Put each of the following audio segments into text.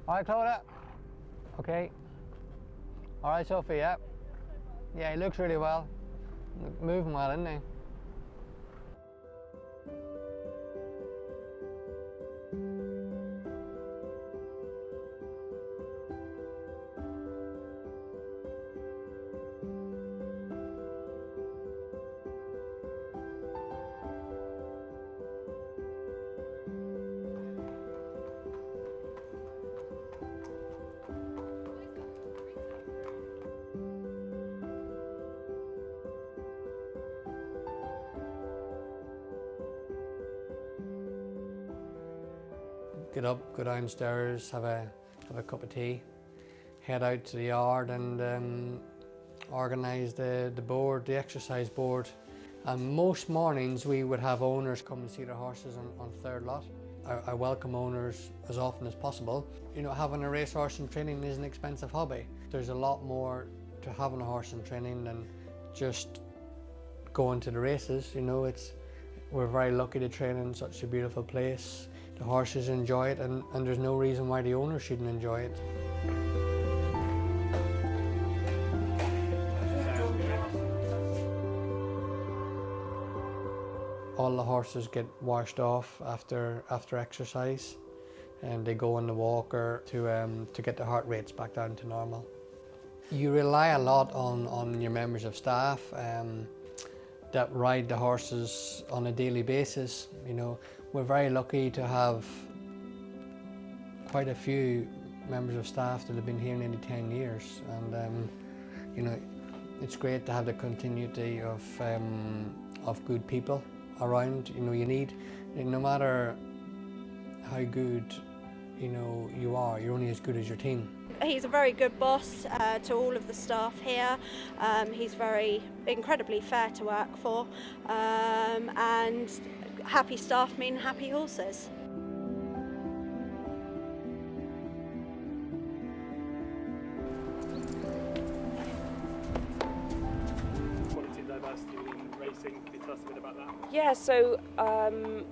All right, Clodagh. Okay. All right, Sophie, yeah. Yeah, he looks really well. Moving well, isn't he? Get up, go downstairs, have a cup of tea, head out to the yard and organise the board, the exercise board. And most mornings we would have owners come and see their horses on third lot. I welcome owners as often as possible. You know, having a racehorse in training is an expensive hobby. There's a lot more to having a horse in training than just going to the races. You know, we're very lucky to train in such a beautiful place. The horses enjoy it, and there's no reason why the owner shouldn't enjoy it. All the horses get washed off after exercise, and they go on the walker to get their heart rates back down to normal. You rely a lot on your members of staff that ride the horses on a daily basis. You know, we're very lucky to have quite a few members of staff that have been here nearly 10 years, and you know, it's great to have the continuity of good people around. You know, you need, no matter how good you are, you're only as good as your team. He's a very good boss to all of the staff here. He's incredibly fair to work for, and happy staff mean happy horses. Quality and diversity in racing, can you tell us a bit about that? Yeah, so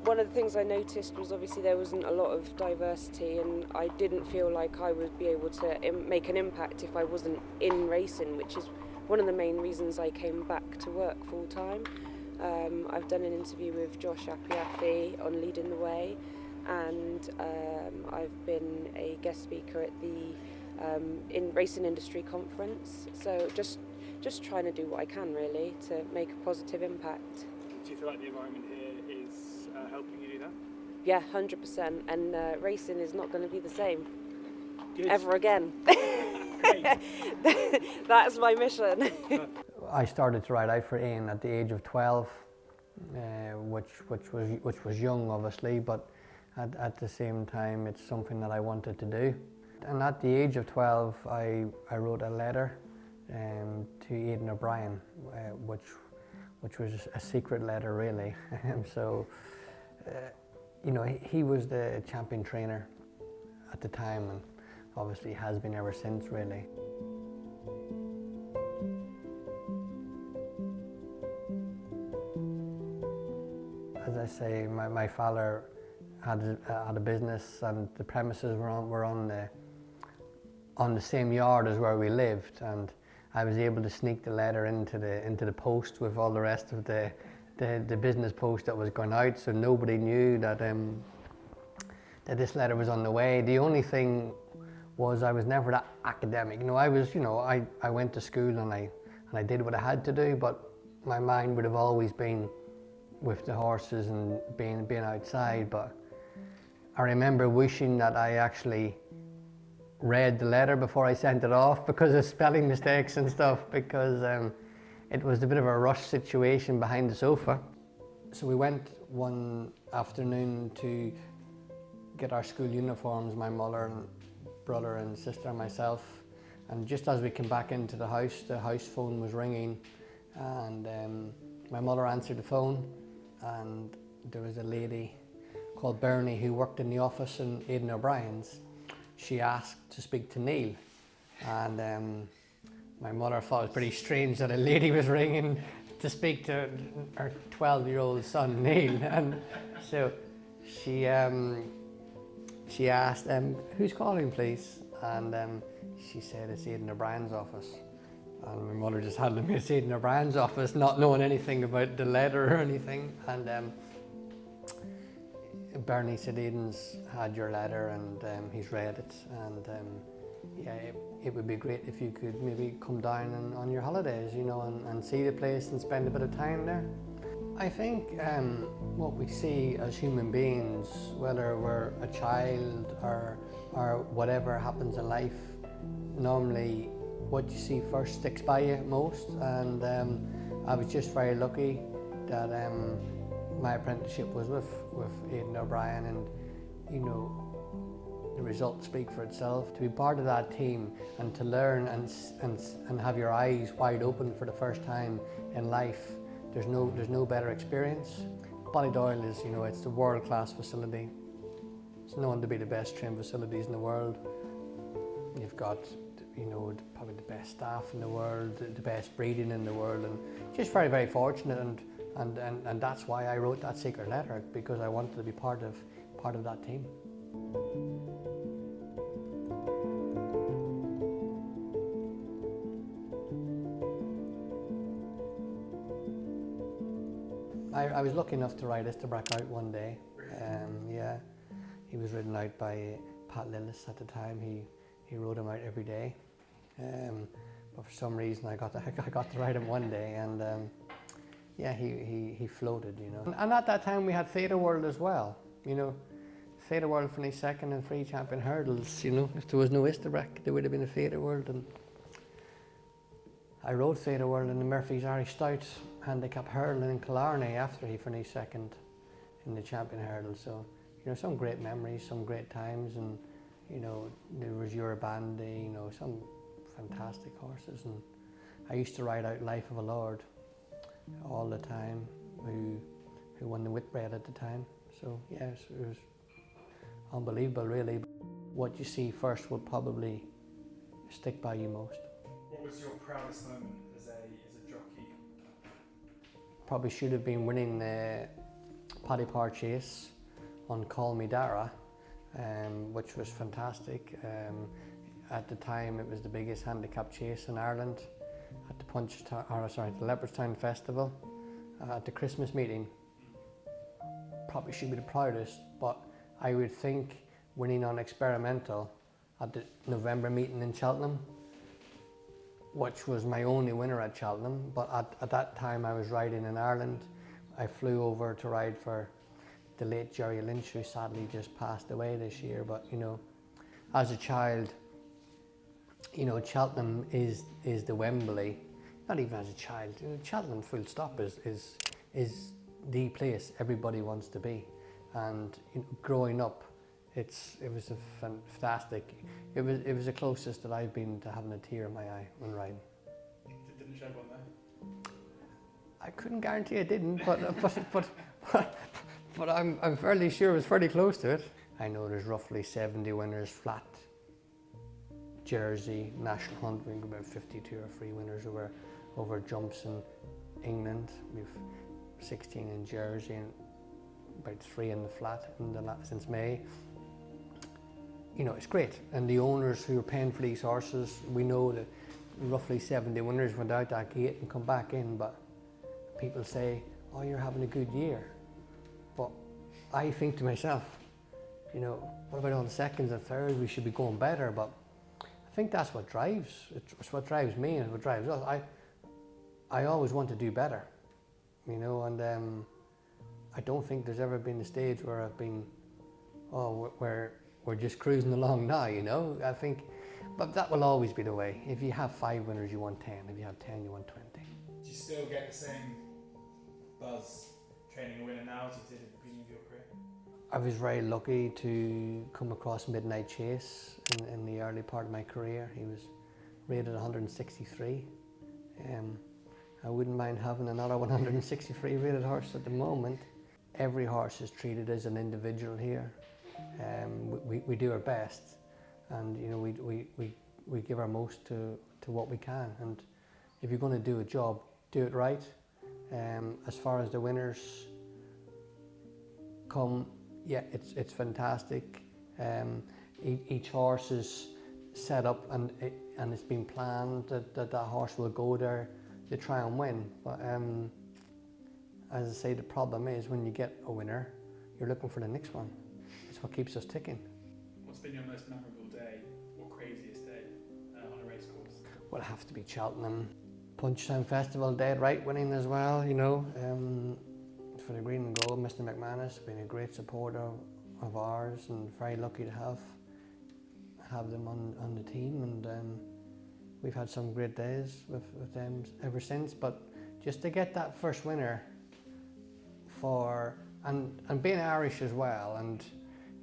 one of the things I noticed was obviously there wasn't a lot of diversity, and I didn't feel like I would be able to make an impact if I wasn't in racing, which is one of the main reasons I came back to work full time. I've done an interview with Josh Apiafi on Leading the Way, and I've been a guest speaker at the Racing Industry Conference. So just trying to do what I can really to make a positive impact. Do you feel like the environment here is helping you do that? Yeah, 100%, and racing is not going to be the same. Good. Ever again. That's my mission. I started to ride out for Ian at the age of 12, which was young obviously, but at the same time it's something that I wanted to do. And at the age of 12 I wrote a letter to Aidan O'Brien, which was a secret letter really. So you know, he was the champion trainer at the time, and obviously has been ever since really. As I say, my father had a business, and the premises were on the same yard as where we lived, and I was able to sneak the letter into the post with all the rest of the business post that was going out, so nobody knew that this letter was on the way. The only thing was I was never that academic. I went to school and I did what I had to do, but my mind would have always been with the horses and being outside. But I remember wishing that I actually read the letter before I sent it off because of spelling mistakes and stuff, because it was a bit of a rush situation behind the sofa. So we went one afternoon to get our school uniforms, my mother and brother and sister and myself, and just as we came back into the house phone was ringing, and my mother answered the phone, and there was a lady called Bernie who worked in the office in Aidan O'Brien's. She asked to speak to Neil, and my mother thought it was pretty strange that a lady was ringing to speak to her 12-year-old son Neil, and so she she asked, who's calling please? And she said it's Aidan O'Brien's office. And my mother just handed me it's Aidan O'Brien's office, not knowing anything about the letter or anything. And Bernie said Aidan's had your letter and he's read it. And yeah, it would be great if you could maybe come down on your holidays, you know, and see the place and spend a bit of time there. I think what we see as human beings, whether we're a child or whatever happens in life, normally what you see first sticks by you most. And I was just very lucky that my apprenticeship was with Aidan O'Brien, and you know, the results speak for itself. To be part of that team and to learn and have your eyes wide open for the first time in life, there's no better experience. Ballydoyle is, you know, it's the world-class facility. It's known to be the best trained facilities in the world. You've got, you know, probably the best staff in the world, the best breeding in the world, and just very, very fortunate. And that's why I wrote that secret letter, because I wanted to be part of that team. I was lucky enough to ride Istabrack out one day. Yeah, he was ridden out by Pat Lillis at the time. He rode him out every day, but for some reason I got to ride him one day, and yeah, he floated, you know. And at that time we had Theatre World as well, you know. Theatre World finished second in free champion hurdles, you know. If there was no Istabrack, there would have been a Theatre World. And I rode Theatre World in the Murphy's Irish Stout handicap hurdling in Killarney after he finished second in the champion hurdle. So, you know, some great memories, some great times, and you know, there was your bandy, you know, some fantastic horses. And I used to ride out Life of a Lord all the time, who won the Whitbread at the time. So yes, it was unbelievable, really. What you see first will probably stick by you most. What was your proudest moment as a jockey? Probably should have been winning the Paddy Power Chase on Call Me Dara, which was fantastic. At the time, it was the biggest handicap chase in Ireland at the the Leopardstown Festival at the Christmas meeting. Probably should be the proudest, but I would think winning on experimental at the November meeting in Cheltenham, which was my only winner at Cheltenham, but at that time I was riding in Ireland. I flew over to ride for the late Jerry Lynch, who sadly just passed away this year. But you know, as a child, you know, Cheltenham is the Wembley. Not even as a child, you know, Cheltenham full stop is the place everybody wants to be. And you know, growing up, it was a fantastic. It was the closest that I've been to having a tear in my eye when riding. Didn't shed one there? I couldn't guarantee I didn't, but I'm fairly sure it was fairly close to it. I know there's roughly 70 winners flat. Jersey, National Hunt, we've got about 52 or 3 winners over jumps in England. We've 16 in Jersey and about 3 in the flat since May. You know, it's great. And the owners who are paying for these horses, we know that roughly 70 winners went out that gate and come back in, but people say, oh, you're having a good year. But I think to myself, you know, what about all the seconds and thirds? We should be going better. But I think that's what drives, it's what drives me and what drives us. I always want to do better, you know, and I don't think there's ever been a stage where I've been, oh, we're just cruising along now, you know. I think, but that will always be the way. If you have 5 winners, you want 10. If you have 10, you want 20. Do you still get the same buzz training a winner now as you did at the beginning of your career? I was very lucky to come across Midnight Chase in the early part of my career. He was rated 163. I wouldn't mind having another 163 rated horse at the moment. Every horse is treated as an individual here. We do our best, and you know, we give our most to what we can. And if you're going to do a job, do it right. As far as the winners come, yeah, it's fantastic. Each horse is set up and it's been planned that horse will go there to try and win. But as I say, the problem is when you get a winner, you're looking for the next one. It's what keeps us ticking. What's been your most memorable day or craziest day on a race course? Well, it have to be Cheltenham. Punchestown Festival, dead right winning as well, you know. For the green and gold, Mr. McManus been a great supporter of ours, and very lucky to have them on the team, and we've had some great days with them ever since. But just to get that first winner and being Irish as well, and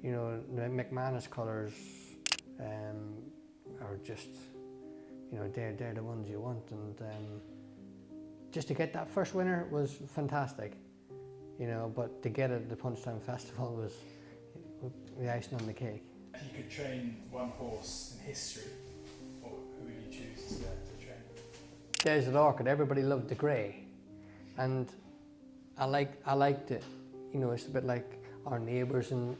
you know, the McManus colours are just, you know, they're the ones you want, and just to get that first winner was fantastic, you know. But to get it at the Punchestown Festival was the icing on the cake. If you could train one horse in history, who would you choose to train? Desert Orchid. Everybody loved the grey, and I liked it. You know, it's a bit like our neighbours and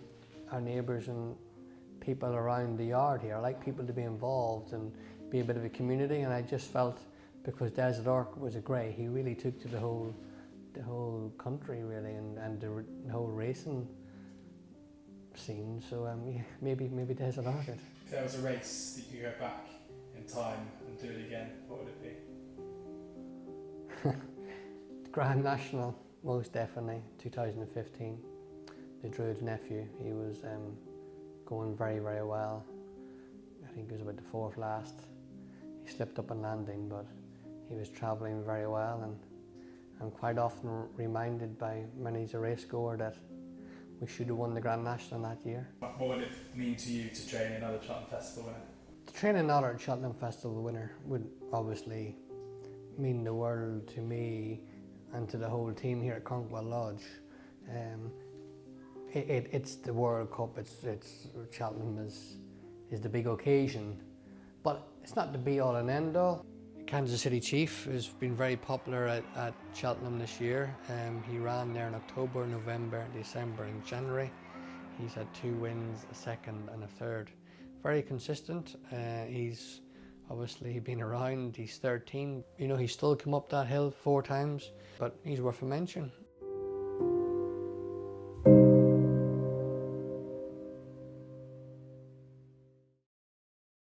people around the yard here. I like people to be involved and be a bit of a community, and I just felt because Desert Orchid was a grey, he really took to the whole country really, and the whole racing scene. So yeah, maybe Desert Orchid. If there was a race that you could go back in time and do it again, what would it be? The Grand National, most definitely, 2015. The Druids Nephew, he was going very, very well. I think he was about the fourth last. He slipped up on landing, but he was travelling very well, and I'm quite often reminded by when he's a race goer that we should have won the Grand National that year. What would it mean to you to train another Cheltenham Festival winner? To train another Cheltenham Festival winner would obviously mean the world to me and to the whole team here at Conkwell Lodge. It's the World Cup. It's Cheltenham is the big occasion, but it's not the be all and end all. Kansas City Chief has been very popular at Cheltenham this year. He ran there in October, November, December and January. He's had 2 wins, a second and a third. Very consistent. He's obviously been around. He's 13. You know, he's still come up that hill 4 times, but he's worth a mention.